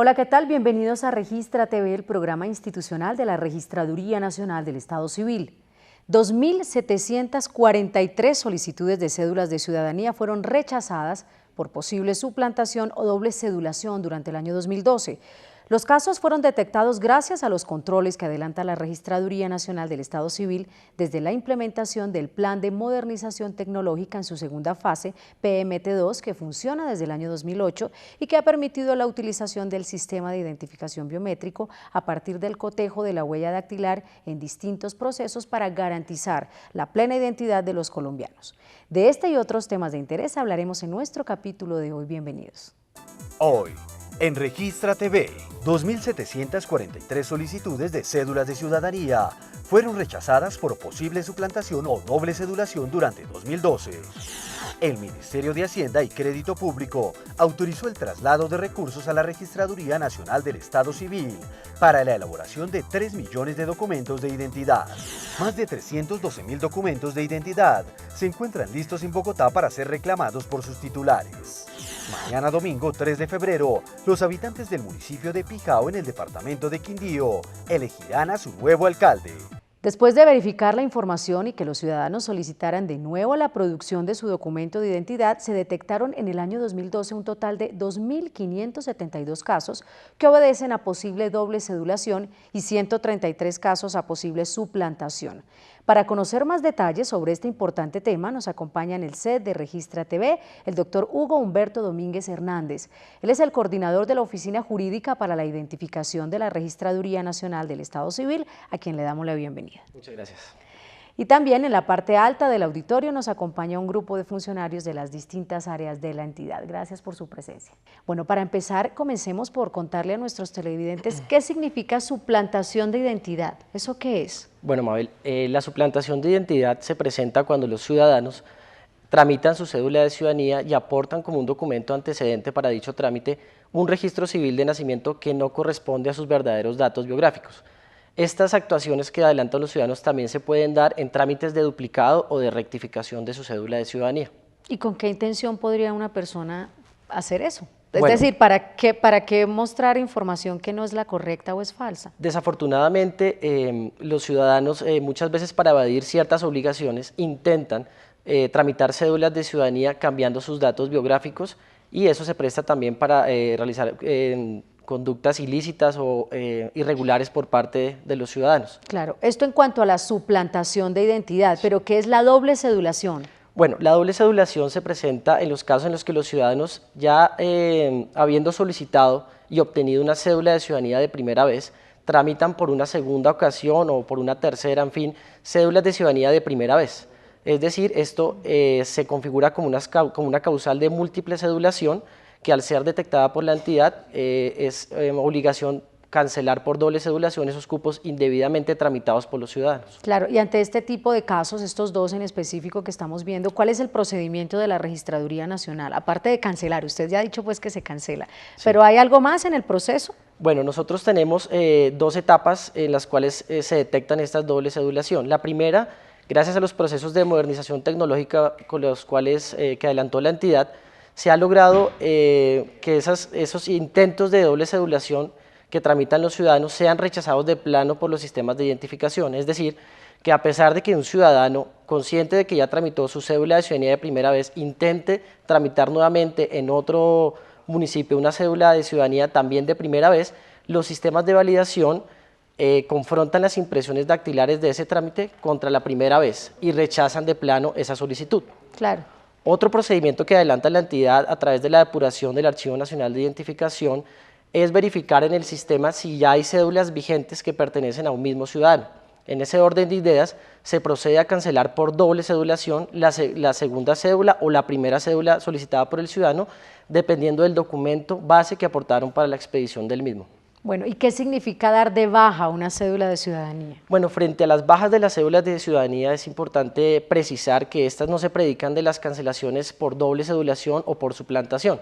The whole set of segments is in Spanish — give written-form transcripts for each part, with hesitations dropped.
Hola, ¿qué tal? Bienvenidos a Registra TV, el programa institucional de la Registraduría Nacional del Estado Civil. 2.743 solicitudes de cédulas de ciudadanía fueron rechazadas por posible suplantación o doble cedulación durante el año 2012. Los casos fueron detectados gracias a los controles que adelanta la Registraduría Nacional del Estado Civil desde la implementación del Plan de Modernización Tecnológica en su segunda fase, PMT2, que funciona desde el año 2008 y que ha permitido la utilización del sistema de identificación biométrico a partir del cotejo de la huella dactilar en distintos procesos para garantizar la plena identidad de los colombianos. De este y otros temas de interés hablaremos en nuestro capítulo de hoy. Bienvenidos. Hoy, en Registra TV, 2.743 solicitudes de cédulas de ciudadanía fueron rechazadas por posible suplantación o doble cedulación durante 2012. El Ministerio de Hacienda y Crédito Público autorizó el traslado de recursos a la Registraduría Nacional del Estado Civil para la elaboración de 3 millones de documentos de identidad. Más de 312.000 documentos de identidad se encuentran listos en Bogotá para ser reclamados por sus titulares. Mañana domingo 3 de febrero, los habitantes del municipio de Pijao en el departamento de Quindío elegirán a su nuevo alcalde. Después de verificar la información y que los ciudadanos solicitaran de nuevo la producción de su documento de identidad, se detectaron en el año 2012 un total de 2.572 casos que obedecen a posible doble cedulación y 133 casos a posible suplantación. Para conocer más detalles sobre este importante tema, nos acompaña en el set de Registra TV el doctor Hugo Humberto Domínguez Hernández. Él es el coordinador de la Oficina Jurídica para la Identificación de la Registraduría Nacional del Estado Civil, a quien le damos la bienvenida. Muchas gracias. Y también en la parte alta del auditorio nos acompaña un grupo de funcionarios de las distintas áreas de la entidad. Gracias por su presencia. Bueno, para empezar, comencemos por contarle a nuestros televidentes qué significa suplantación de identidad. ¿Eso qué es? Bueno, Mabel, la suplantación de identidad se presenta cuando los ciudadanos tramitan su cédula de ciudadanía y aportan como un documento antecedente para dicho trámite un registro civil de nacimiento que no corresponde a sus verdaderos datos biográficos. Estas actuaciones que adelantan los ciudadanos también se pueden dar en trámites de duplicado o de rectificación de su cédula de ciudadanía. ¿Y con qué intención podría una persona hacer eso? Es Bueno, decir, ¿para qué mostrar información que no es la correcta o es falsa? Desafortunadamente, los ciudadanos muchas veces para evadir ciertas obligaciones intentan tramitar cédulas de ciudadanía cambiando sus datos biográficos y eso se presta también para realizar conductas ilícitas o irregulares por parte de los ciudadanos. Claro, esto en cuanto a la suplantación de identidad, pero ¿qué es la doble cedulación? Bueno, la doble cedulación se presenta en los casos en los que los ciudadanos ya habiendo solicitado y obtenido una cédula de ciudadanía de primera vez, tramitan por una segunda ocasión o por una tercera, en fin, cédulas de ciudadanía de primera vez. Es decir, esto se configura como una causal de múltiple cedulación que al ser detectada por la entidad es obligación cancelar por doble cedulación esos cupos indebidamente tramitados por los ciudadanos. Claro, y ante este tipo de casos, estos dos en específico que estamos viendo, ¿cuál es el procedimiento de la Registraduría Nacional? Aparte de cancelar, usted ya ha dicho pues que se cancela, sí. ¿Pero hay algo más en el proceso? Bueno, nosotros tenemos 2 etapas en las cuales se detectan estas doble cedulación. La primera, gracias a los procesos de modernización tecnológica con los cuales que adelantó la entidad, se ha logrado que esos intentos de doble cedulación que tramitan los ciudadanos sean rechazados de plano por los sistemas de identificación, es decir, que a pesar de que un ciudadano consciente de que ya tramitó su cédula de ciudadanía de primera vez intente tramitar nuevamente en otro municipio una cédula de ciudadanía también de primera vez, los sistemas de validación confrontan las impresiones dactilares de ese trámite contra la primera vez y rechazan de plano esa solicitud. Claro. Otro procedimiento que adelanta la entidad a través de la depuración del Archivo Nacional de Identificación es verificar en el sistema si ya hay cédulas vigentes que pertenecen a un mismo ciudadano. En ese orden de ideas, se procede a cancelar por doble cedulación la segunda cédula o la primera cédula solicitada por el ciudadano, dependiendo del documento base que aportaron para la expedición del mismo. Bueno, ¿y qué significa dar de baja una cédula de ciudadanía? Bueno, frente a las bajas de las cédulas de ciudadanía es importante precisar que estas no se predican de las cancelaciones por doble cedulación o por suplantación.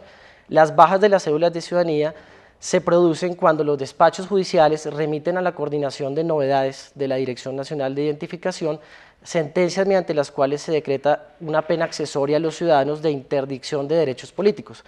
Las bajas de las cédulas de ciudadanía se producen cuando los despachos judiciales remiten a la Coordinación de Novedades de la Dirección Nacional de Identificación sentencias mediante las cuales se decreta una pena accesoria a los ciudadanos de interdicción de derechos políticos.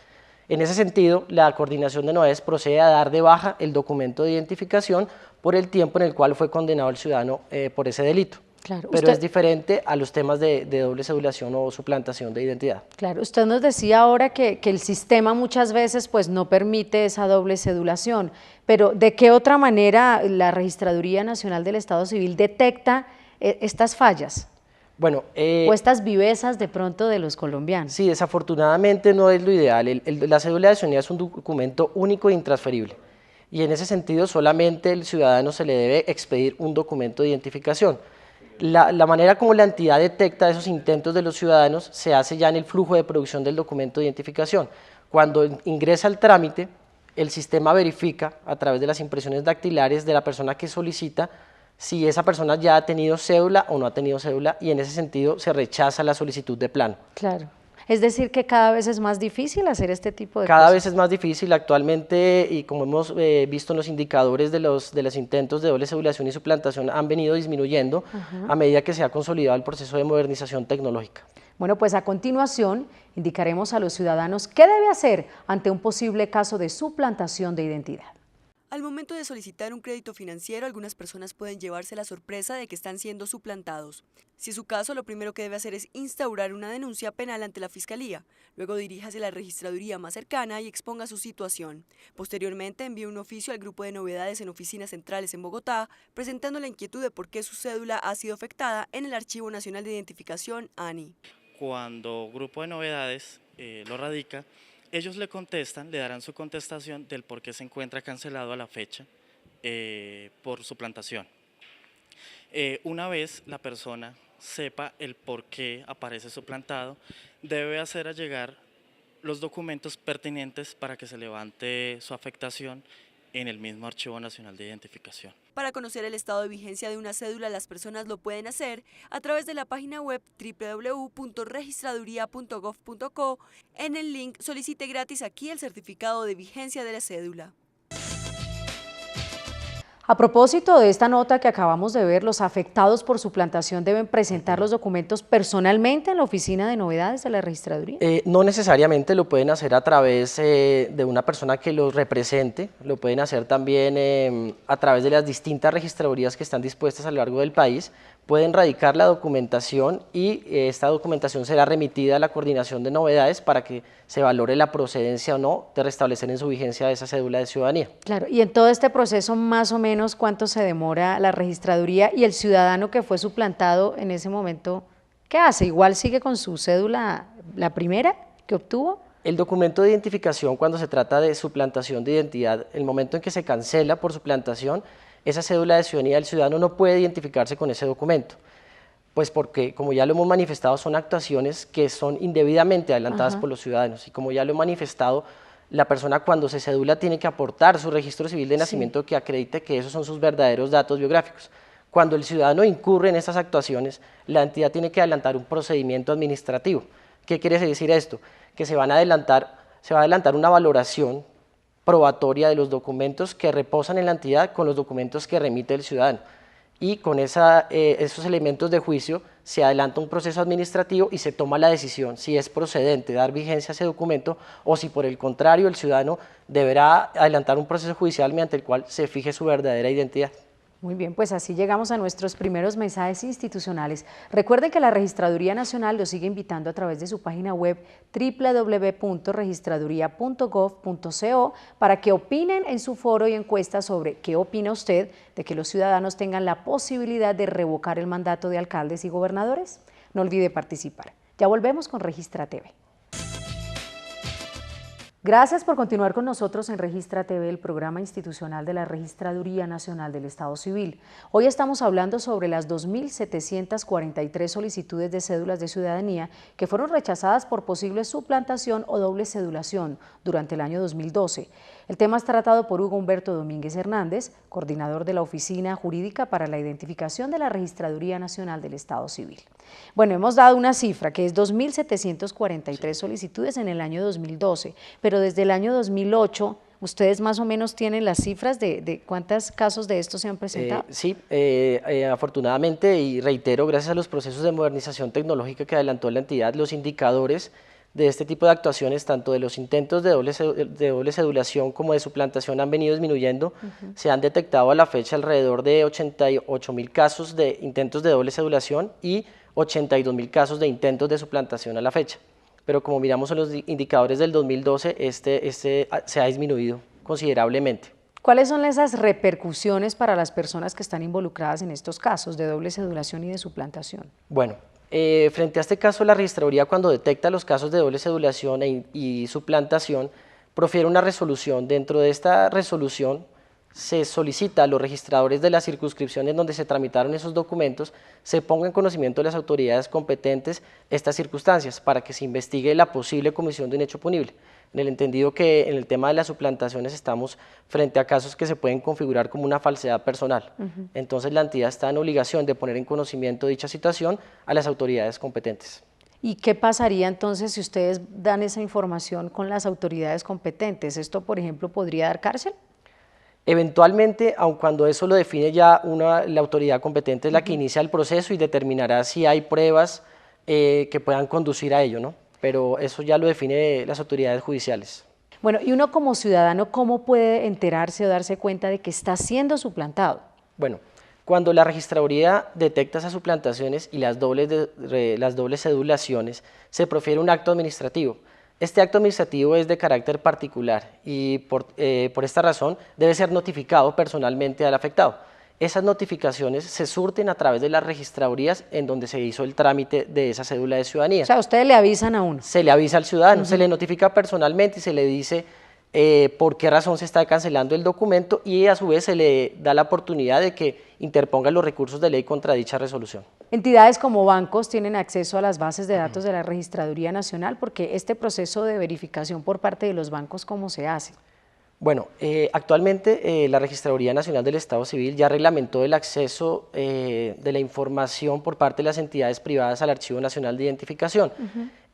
En ese sentido, la Coordinación de Novedades procede a dar de baja el documento de identificación por el tiempo en el cual fue condenado el ciudadano por ese delito. Claro, pero es diferente a los temas de doble cedulación o suplantación de identidad. Claro, usted nos decía ahora que el sistema muchas veces pues no permite esa doble cedulación, pero ¿de qué otra manera la Registraduría Nacional del Estado Civil detecta estas fallas? Bueno, o estas vivezas de pronto de los colombianos. Sí, desafortunadamente no es lo ideal. La cédula de ciudadanía es un documento único e intransferible y en ese sentido solamente el ciudadano se le debe expedir un documento de identificación. La manera como la entidad detecta esos intentos de los ciudadanos se hace ya en el flujo de producción del documento de identificación. Cuando ingresa el trámite, el sistema verifica a través de las impresiones dactilares de la persona que solicita si esa persona ya ha tenido cédula o no ha tenido cédula y en ese sentido se rechaza la solicitud de plano. Claro. Es decir, que cada vez es más difícil hacer este tipo de cosas. Cada vez es más difícil actualmente y como hemos visto en los indicadores de los intentos de doble cedulación y suplantación han venido disminuyendo a medida que se ha consolidado el proceso de modernización tecnológica. Bueno, pues a continuación indicaremos a los ciudadanos qué debe hacer ante un posible caso de suplantación de identidad. Al momento de solicitar un crédito financiero, algunas personas pueden llevarse la sorpresa de que están siendo suplantados. Si es su caso, lo primero que debe hacer es instaurar una denuncia penal ante la Fiscalía. Luego diríjase a la registraduría más cercana y exponga su situación. Posteriormente, envíe un oficio al grupo de novedades en oficinas centrales en Bogotá, presentando la inquietud de por qué su cédula ha sido afectada en el Archivo Nacional de Identificación, ANI. Cuando grupo de novedades lo radica, ellos le contestan, le darán su contestación del por qué se encuentra cancelado a la fecha por suplantación. Una vez la persona sepa el por qué aparece suplantado, debe hacer llegar los documentos pertinentes para que se levante su afectación en el mismo Archivo Nacional de Identificación. Para conocer el estado de vigencia de una cédula, las personas lo pueden hacer a través de la página web www.registraduría.gov.co. En el link solicite gratis aquí el certificado de vigencia de la cédula. A propósito de esta nota que acabamos de ver, los afectados por suplantación deben presentar los documentos personalmente en la oficina de novedades de la registraduría. No necesariamente, lo pueden hacer a través de una persona que los represente, lo pueden hacer también a través de las distintas registradurías que están dispuestas a lo largo del país. Pueden radicar la documentación y esta documentación será remitida a la Coordinación de Novedades para que se valore la procedencia o no de restablecer en su vigencia esa cédula de ciudadanía. Claro, y en todo este proceso más o menos cuánto se demora la registraduría y el ciudadano que fue suplantado en ese momento, ¿qué hace? ¿Igual sigue con su cédula, la primera que obtuvo? El documento de identificación, cuando se trata de suplantación de identidad, el momento en que se cancela por suplantación, esa cédula de ciudadanía del ciudadano no puede identificarse con ese documento, pues porque, como ya lo hemos manifestado, son actuaciones que son indebidamente adelantadas por los ciudadanos y como ya lo he manifestado, la persona cuando se cedula tiene que aportar su registro civil de nacimiento que acredite que esos son sus verdaderos datos biográficos. Cuando el ciudadano incurre en estas actuaciones, la entidad tiene que adelantar un procedimiento administrativo. ¿Qué quiere decir esto? Que se va a adelantar una valoración probatoria de los documentos que reposan en la entidad con los documentos que remite el ciudadano. Y con esos elementos de juicio se adelanta un proceso administrativo y se toma la decisión si es procedente dar vigencia a ese documento o si por el contrario el ciudadano deberá adelantar un proceso judicial mediante el cual se fije su verdadera identidad. Muy bien, pues así llegamos a nuestros primeros mensajes institucionales. Recuerden que la Registraduría Nacional los sigue invitando a través de su página web www.registraduría.gov.co para que opinen en su foro y encuesta sobre qué opina usted de que los ciudadanos tengan la posibilidad de revocar el mandato de alcaldes y gobernadores. No olvide participar. Ya volvemos con Registra TV. Gracias por continuar con nosotros en Registra TV, el programa institucional de la Registraduría Nacional del Estado Civil. Hoy estamos hablando sobre las 2.743 solicitudes de cédulas de ciudadanía que fueron rechazadas por posible suplantación o doble cedulación durante el año 2012. El tema es tratado por Hugo Humberto Domínguez Hernández, coordinador de la Oficina Jurídica para la Identificación de la Registraduría Nacional del Estado Civil. Bueno, hemos dado una cifra que es 2.743 solicitudes en el año 2012, pero desde el año 2008, ¿ustedes más o menos tienen las cifras de cuántos casos de estos se han presentado? Sí, afortunadamente, y reitero, gracias a los procesos de modernización tecnológica que adelantó la entidad, los indicadores de este tipo de actuaciones, tanto de los intentos de doble cedulación como de suplantación, han venido disminuyendo. Se han detectado a la fecha alrededor de 88.000 casos de intentos de doble cedulación y 82.000 casos de intentos de suplantación a la fecha. Pero como miramos en los indicadores del 2012, este se ha disminuido considerablemente. ¿Cuáles son esas repercusiones para las personas que están involucradas en estos casos de doble cedulación y de suplantación? Bueno, frente a este caso, la registraduría, cuando detecta los casos de doble cedulación y suplantación, profiere una resolución. Dentro de esta resolución se solicita a los registradores de la circunscripción en donde se tramitaron esos documentos se ponga en conocimiento de las autoridades competentes estas circunstancias para que se investigue la posible comisión de un hecho punible. En el entendido que en el tema de las suplantaciones estamos frente a casos que se pueden configurar como una falsedad personal. Entonces la entidad está en obligación de poner en conocimiento dicha situación a las autoridades competentes. ¿Y qué pasaría entonces si ustedes dan esa información con las autoridades competentes? ¿Esto, por ejemplo, podría dar cárcel? Eventualmente, aun cuando eso lo define ya la autoridad competente, es la que inicia el proceso y determinará si hay pruebas que puedan conducir a ello, ¿no? Pero eso ya lo define las autoridades judiciales. Bueno, y uno como ciudadano, ¿cómo puede enterarse o darse cuenta de que está siendo suplantado? Bueno, cuando la registraduría detecta esas suplantaciones y las dobles cedulaciones, se profiere un acto administrativo. Este acto administrativo es de carácter particular y por esta razón debe ser notificado personalmente al afectado. Esas notificaciones se surten a través de las registradurías en donde se hizo el trámite de esa cédula de ciudadanía. O sea, ustedes le avisan a uno. Se le avisa al ciudadano, se le notifica personalmente y se le dice por qué razón se está cancelando el documento y a su vez se le da la oportunidad de que interponga los recursos de ley contra dicha resolución. Entidades como bancos tienen acceso a las bases de datos de la Registraduría Nacional, porque este proceso de verificación por parte de los bancos, ¿cómo se hace? Bueno, actualmente la Registraduría Nacional del Estado Civil ya reglamentó el acceso de la información por parte de las entidades privadas al Archivo Nacional de Identificación.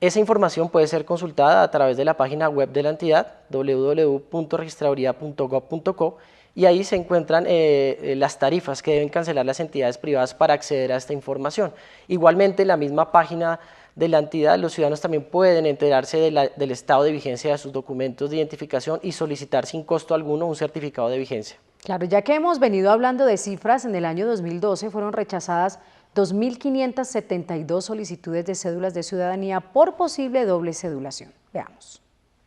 Esa información puede ser consultada a través de la página web de la entidad, www.registraduría.gov.co, y ahí se encuentran las tarifas que deben cancelar las entidades privadas para acceder a esta información. Igualmente, en la misma página de la entidad, los ciudadanos también pueden enterarse del estado de vigencia de sus documentos de identificación y solicitar sin costo alguno un certificado de vigencia. Claro, ya que hemos venido hablando de cifras, en el año 2012 fueron rechazadas 2.572 solicitudes de cédulas de ciudadanía por posible doble cedulación. Veamos.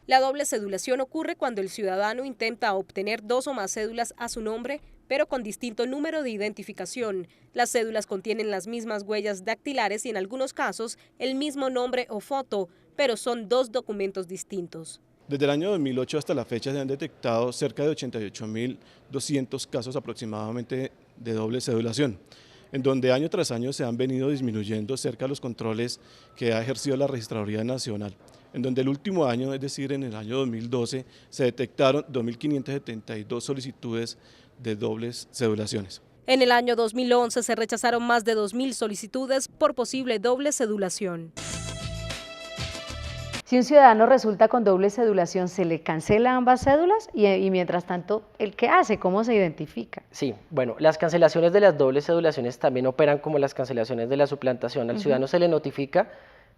La doble cedulación ocurre cuando el ciudadano intenta obtener 2 o más cédulas a su nombre, pero con distinto número de identificación. Las cédulas contienen las mismas huellas dactilares y en algunos casos el mismo nombre o foto, pero son 2 documentos distintos. Desde el año 2008 hasta la fecha se han detectado cerca de 88.200 casos aproximadamente de doble cedulación, en donde año tras año se han venido disminuyendo cerca de los controles que ha ejercido la Registraduría Nacional, en donde el último año, es decir, en el año 2012, se detectaron 2.572 solicitudes de dobles cedulaciones. En el año 2011 se rechazaron más de 2.000 solicitudes por posible doble cedulación. Si un ciudadano resulta con doble cedulación, ¿se le cancela ambas cédulas? Y mientras tanto, ¿el qué hace? ¿Cómo se identifica? Sí, bueno, las cancelaciones de las dobles cedulaciones también operan como las cancelaciones de la suplantación. Al ciudadano se le notifica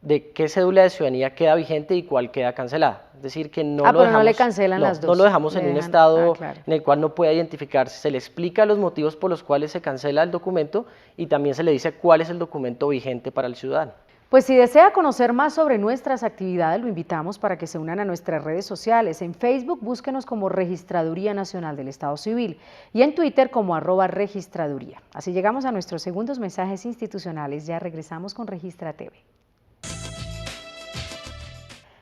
de qué cédula de ciudadanía queda vigente y cuál queda cancelada. Es decir, que no lo pero dejamos, no le cancelan las dos. No lo dejamos en un estado claro, en el cual no pueda identificarse. Se le explica los motivos por los cuales se cancela el documento y también se le dice cuál es el documento vigente para el ciudadano. Pues si desea conocer más sobre nuestras actividades, lo invitamos para que se unan a nuestras redes sociales. En Facebook, búsquenos como Registraduría Nacional del Estado Civil y en Twitter como @registraduría. Así llegamos a nuestros segundos mensajes institucionales. Ya regresamos con Registra TV.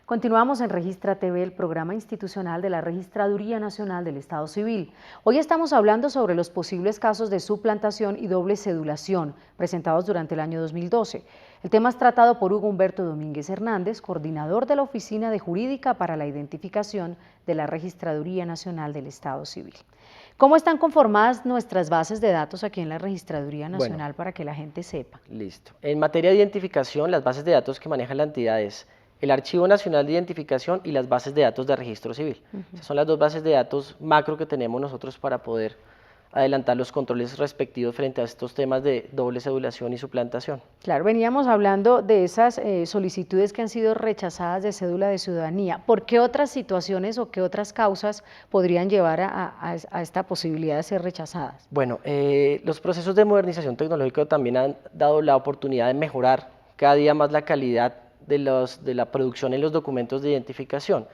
Continuamos en Registra TV, el programa institucional de la Registraduría Nacional del Estado Civil. Hoy estamos hablando sobre los posibles casos de suplantación y doble cedulación presentados durante el año 2012. El tema es tratado por Hugo Humberto Domínguez Hernández, coordinador de la Oficina de Jurídica para la Identificación de la Registraduría Nacional del Estado Civil. ¿Cómo están conformadas nuestras bases de datos aquí en la Registraduría Nacional para que la gente sepa? Listo. En materia de identificación, las bases de datos que maneja la entidad es el Archivo Nacional de Identificación y las bases de datos de registro civil. Esas son las 2 bases de datos macro que tenemos nosotros para poder adelantar los controles respectivos frente a estos temas de doble cedulación y suplantación. Claro, veníamos hablando de esas solicitudes que han sido rechazadas de cédula de ciudadanía. ¿Por qué otras situaciones o qué otras causas podrían llevar a esta posibilidad de ser rechazadas? Bueno, los procesos de modernización tecnológica también han dado la oportunidad de mejorar cada día más la calidad de la producción en los documentos de identificación.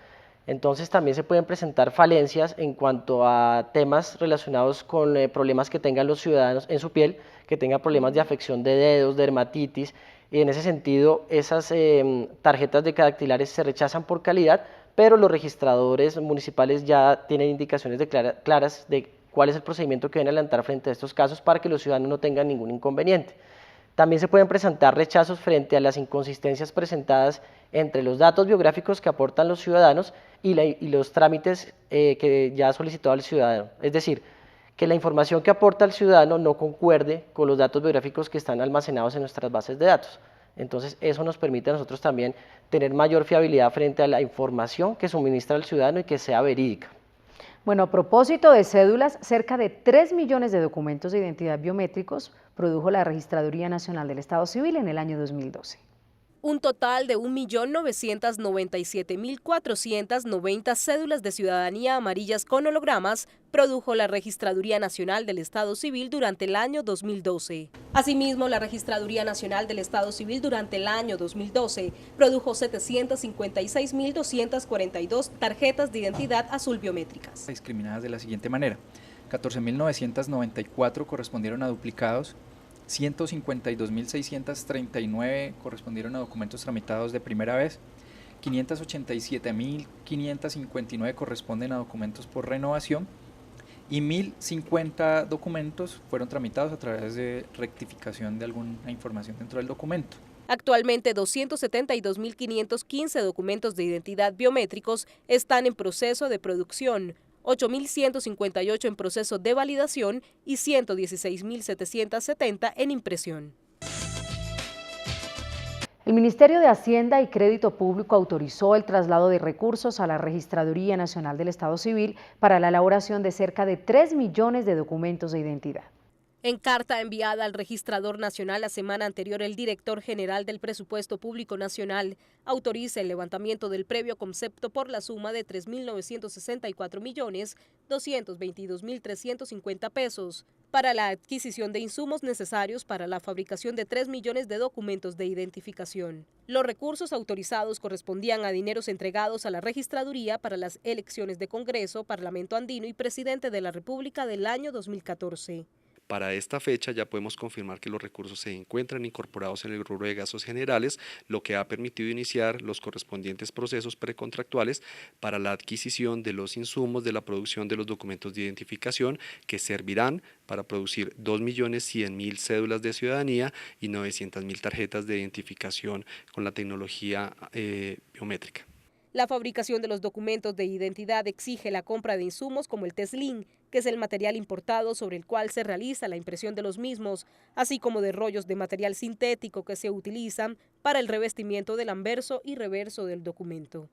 Entonces también se pueden presentar falencias en cuanto a temas relacionados con problemas que tengan los ciudadanos en su piel, que tengan problemas de afección de dedos, dermatitis, y en ese sentido esas tarjetas decadactilares se rechazan por calidad, pero los registradores municipales ya tienen indicaciones claras de cuál es el procedimiento que deben adelantar frente a estos casos para que los ciudadanos no tengan ningún inconveniente. También se pueden presentar rechazos frente a las inconsistencias presentadas entre los datos biográficos que aportan los ciudadanos y los trámites que ya ha solicitado el ciudadano. Es decir, que la información que aporta el ciudadano no concuerde con los datos biográficos que están almacenados en nuestras bases de datos. Entonces, eso nos permite a nosotros también tener mayor fiabilidad frente a la información que suministra el ciudadano y que sea verídica. Bueno, a propósito de cédulas, cerca de 3 millones de documentos de identidad biométricos produjo la Registraduría Nacional del Estado Civil en el año 2012. Un total de 1.997.490 cédulas de ciudadanía amarillas con hologramas produjo la Registraduría Nacional del Estado Civil durante el año 2012. Asimismo, la Registraduría Nacional del Estado Civil durante el año 2012 produjo 756.242 tarjetas de identidad azul biométricas. Discriminadas de la siguiente manera: 14.994 correspondieron a duplicados, 152.639 correspondieron a documentos tramitados de primera vez, 587.559 corresponden a documentos por renovación y 1.050 documentos fueron tramitados a través de rectificación de alguna información dentro del documento. Actualmente, 272.515 documentos de identidad biométricos están en proceso de producción, 8.158 en proceso de validación y 116.770 en impresión. El Ministerio de Hacienda y Crédito Público autorizó el traslado de recursos a la Registraduría Nacional del Estado Civil para la elaboración de cerca de 3 millones de documentos de identidad. En carta enviada al registrador nacional la semana anterior, el director general del Presupuesto Público Nacional autoriza el levantamiento del previo concepto por la suma de 3.964.222.350 pesos para la adquisición de insumos necesarios para la fabricación de 3 millones de documentos de identificación. Los recursos autorizados correspondían a dineros entregados a la registraduría para las elecciones de Congreso, Parlamento Andino y Presidente de la República del año 2014. Para esta fecha ya podemos confirmar que los recursos se encuentran incorporados en el rubro de gastos generales, lo que ha permitido iniciar los correspondientes procesos precontractuales para la adquisición de los insumos de la producción de los documentos de identificación que servirán para producir 2.100.000 cédulas de ciudadanía y 900.000 tarjetas de identificación con la tecnología biométrica. La fabricación de los documentos de identidad exige la compra de insumos como el teslin, que es el material importado sobre el cual se realiza la impresión de los mismos, así como de rollos de material sintético que se utilizan para el revestimiento del anverso y reverso del documento.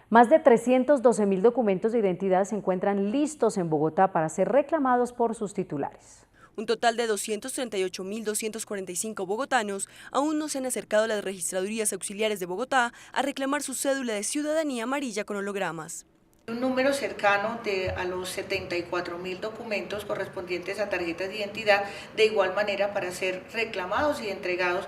Más de 312.000 documentos de identidad se encuentran listos en Bogotá para ser reclamados por sus titulares. Un total de 238.245 bogotanos aún no se han acercado a las registradurías auxiliares de Bogotá a reclamar su cédula de ciudadanía amarilla con hologramas. Un número cercano a los 74.000 documentos correspondientes a tarjetas de identidad, de igual manera para ser reclamados y entregados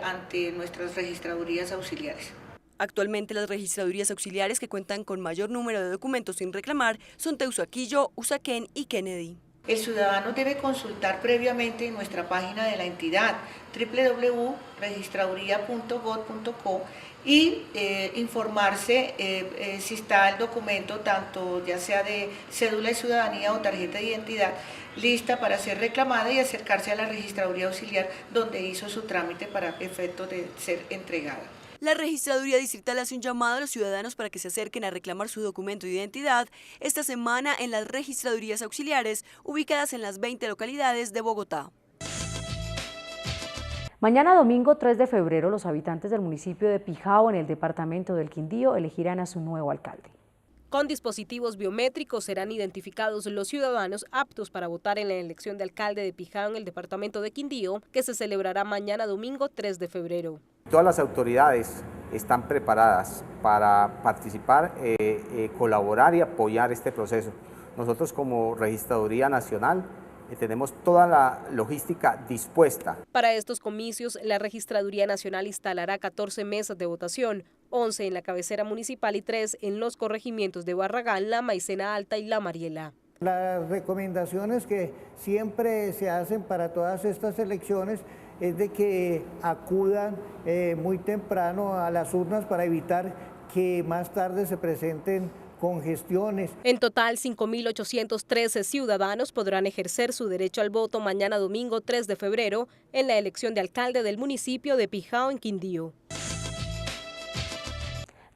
ante nuestras registradurías auxiliares. Actualmente las registradurías auxiliares que cuentan con mayor número de documentos sin reclamar son Teusaquillo, Usaquén y Kennedy. El ciudadano debe consultar previamente en nuestra página de la entidad www.registraduría.gov.co y informarse si está el documento, tanto ya sea de cédula de ciudadanía o tarjeta de identidad, lista para ser reclamada y acercarse a la registraduría auxiliar donde hizo su trámite para efecto de ser entregada. La Registraduría Distrital hace un llamado a los ciudadanos para que se acerquen a reclamar su documento de identidad esta semana en las registradurías auxiliares ubicadas en las 20 localidades de Bogotá. Mañana domingo 3 de febrero los habitantes del municipio de Pijao en el departamento del Quindío elegirán a su nuevo alcalde. Con dispositivos biométricos serán identificados los ciudadanos aptos para votar en la elección de alcalde de Pijao en el departamento de Quindío, que se celebrará mañana domingo 3 de febrero. Todas las autoridades están preparadas para participar, colaborar y apoyar este proceso. Nosotros como Registraduría Nacional tenemos toda la logística dispuesta. Para estos comicios, la Registraduría Nacional instalará 14 mesas de votación, 11 en la cabecera municipal y 3 en los corregimientos de Barragán, La Maicena Alta y La Mariela. Las recomendaciones que siempre se hacen para todas estas elecciones es de que acudan muy temprano a las urnas para evitar que más tarde se presenten congestiones. En total, 5.813 ciudadanos podrán ejercer su derecho al voto mañana domingo 3 de febrero en la elección de alcalde del municipio de Pijao en Quindío.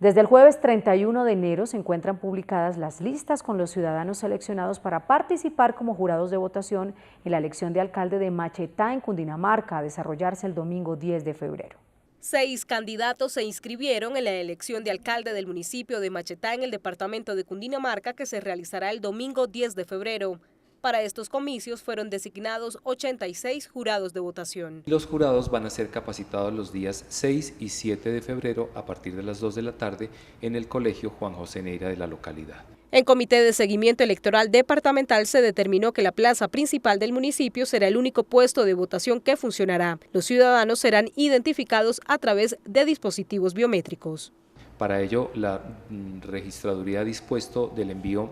Desde el jueves 31 de enero se encuentran publicadas las listas con los ciudadanos seleccionados para participar como jurados de votación en la elección de alcalde de Machetá en Cundinamarca, a desarrollarse el domingo 10 de febrero. 6 candidatos se inscribieron en la elección de alcalde del municipio de Machetá en el departamento de Cundinamarca, que se realizará el domingo 10 de febrero. Para estos comicios fueron designados 86 jurados de votación. Los jurados van a ser capacitados los días 6 y 7 de febrero a partir de las 2 de la tarde en el Colegio Juan José Neira de la localidad. En Comité de Seguimiento Electoral Departamental se determinó que la plaza principal del municipio será el único puesto de votación que funcionará. Los ciudadanos serán identificados a través de dispositivos biométricos. Para ello, la registraduría ha dispuesto del envío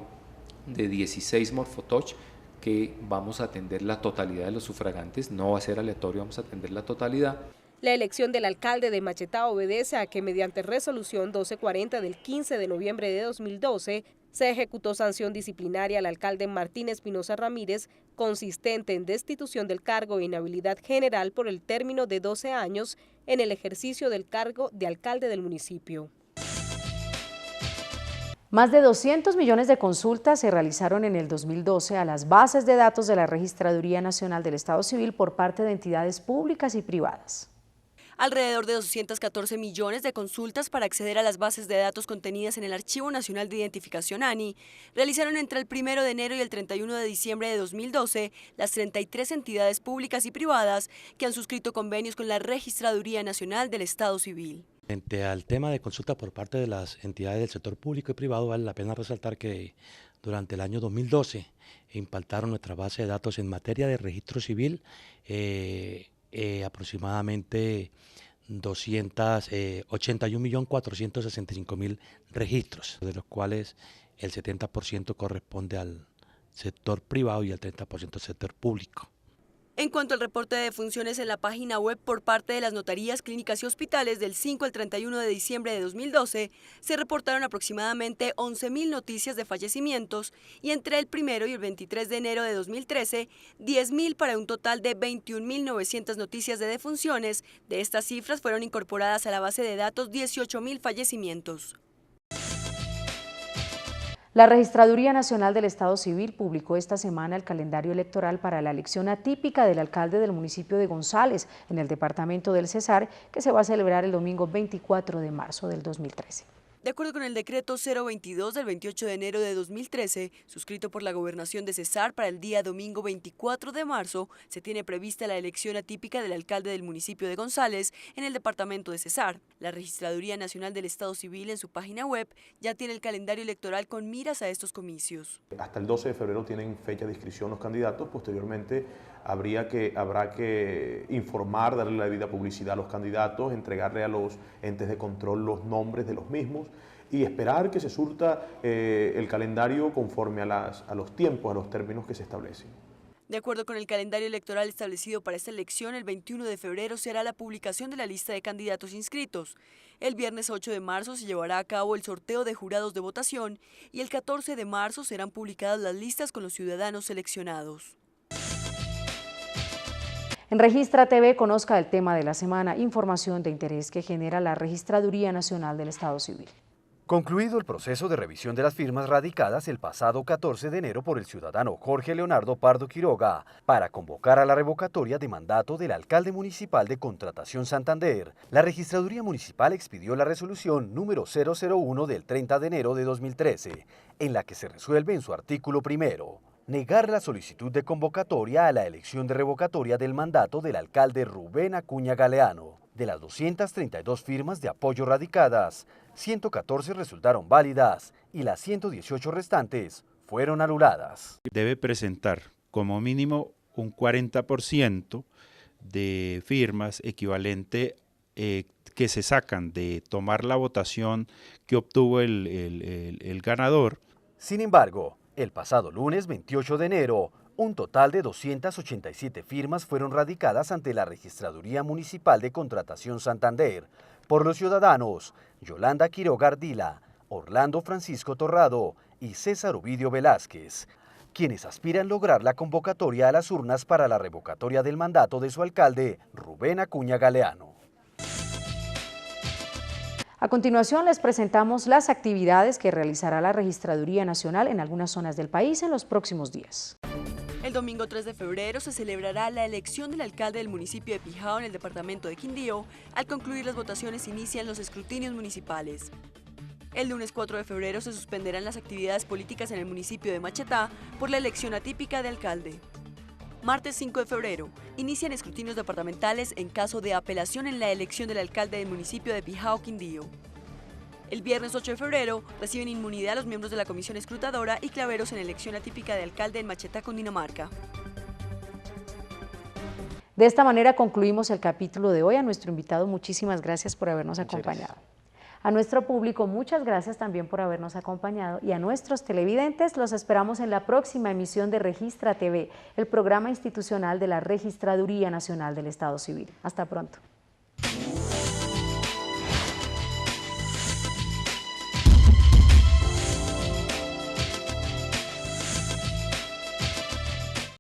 de 16 morfotouch que vamos a atender la totalidad de los sufragantes, no va a ser aleatorio, vamos a atender la totalidad. La elección del alcalde de Machetá obedece a que mediante resolución 1240 del 15 de noviembre de 2012 se ejecutó sanción disciplinaria al alcalde Martín Espinosa Ramírez, consistente en destitución del cargo e inhabilidad general por el término de 12 años en el ejercicio del cargo de alcalde del municipio. Más de 200 millones de consultas se realizaron en el 2012 a las bases de datos de la Registraduría Nacional del Estado Civil por parte de entidades públicas y privadas. Alrededor de 214 millones de consultas para acceder a las bases de datos contenidas en el Archivo Nacional de Identificación ANI realizaron entre el 1 de enero y el 31 de diciembre de 2012 las 33 entidades públicas y privadas que han suscrito convenios con la Registraduría Nacional del Estado Civil. Frente al tema de consulta por parte de las entidades del sector público y privado, vale la pena resaltar que durante el año 2012 impactaron nuestra base de datos en materia de registro civil aproximadamente 81.465.000 registros, de los cuales el 70% corresponde al sector privado y el 30% al sector público. En cuanto al reporte de defunciones en la página web por parte de las notarías, clínicas y hospitales del 5 al 31 de diciembre de 2012, se reportaron aproximadamente 11.000 noticias de fallecimientos y entre el 1 y el 23 de enero de 2013, 10.000 para un total de 21.900 noticias de defunciones. De estas cifras fueron incorporadas a la base de datos 18.000 fallecimientos. La Registraduría Nacional del Estado Civil publicó esta semana el calendario electoral para la elección atípica del alcalde del municipio de González, en el departamento del Cesar, que se va a celebrar el domingo 24 de marzo del 2013. De acuerdo con el decreto 022 del 28 de enero de 2013, suscrito por la Gobernación de Cesar para el día domingo 24 de marzo, se tiene prevista la elección atípica del alcalde del municipio de González en el departamento de Cesar. La Registraduría Nacional del Estado Civil en su página web ya tiene el calendario electoral con miras a estos comicios. Hasta el 12 de febrero tienen fecha de inscripción los candidatos, posteriormente habrá que informar, darle la debida publicidad a los candidatos, entregarle a los entes de control los nombres de los mismos y esperar que se surta el calendario conforme a los tiempos, a los términos que se establecen. De acuerdo con el calendario electoral establecido para esta elección, el 21 de febrero será la publicación de la lista de candidatos inscritos. El viernes 8 de marzo se llevará a cabo el sorteo de jurados de votación y el 14 de marzo serán publicadas las listas con los ciudadanos seleccionados. En Registra TV conozca el tema de la semana, información de interés que genera la Registraduría Nacional del Estado Civil. Concluido el proceso de revisión de las firmas radicadas el pasado 14 de enero por el ciudadano Jorge Leonardo Pardo Quiroga para convocar a la revocatoria de mandato del alcalde municipal de Contratación Santander, la Registraduría Municipal expidió la resolución número 001 del 30 de enero de 2013, en la que se resuelve en su artículo primero negar la solicitud de convocatoria a la elección de revocatoria del mandato del alcalde Rubén Acuña Galeano. De las 232 firmas de apoyo radicadas, 114 resultaron válidas y las 118 restantes fueron anuladas. Debe presentar como mínimo un 40% de firmas equivalente que se sacan de tomar la votación que obtuvo el ganador. Sin embargo, el pasado lunes 28 de enero, un total de 287 firmas fueron radicadas ante la Registraduría Municipal de Contratación Santander por los ciudadanos Yolanda Quiroga Ardila, Orlando Francisco Torrado y César Ovidio Velázquez, quienes aspiran lograr la convocatoria a las urnas para la revocatoria del mandato de su alcalde Rubén Acuña Galeano. A continuación les presentamos las actividades que realizará la Registraduría Nacional en algunas zonas del país en los próximos días. El domingo 3 de febrero se celebrará la elección del alcalde del municipio de Pijao en el departamento de Quindío. Al concluir las votaciones inician los escrutinios municipales. El lunes 4 de febrero se suspenderán las actividades políticas en el municipio de Machetá por la elección atípica de alcalde. Martes 5 de febrero, inician escrutinios departamentales en caso de apelación en la elección del alcalde del municipio de Pijao, Quindío. El viernes 8 de febrero, reciben inmunidad los miembros de la comisión escrutadora y claveros en elección atípica de alcalde en Machetá, Cundinamarca. De esta manera concluimos el capítulo de hoy. A nuestro invitado, muchísimas gracias por habernos acompañado. A nuestro público, muchas gracias también por habernos acompañado, y a nuestros televidentes los esperamos en la próxima emisión de Registra TV, el programa institucional de la Registraduría Nacional del Estado Civil. Hasta pronto.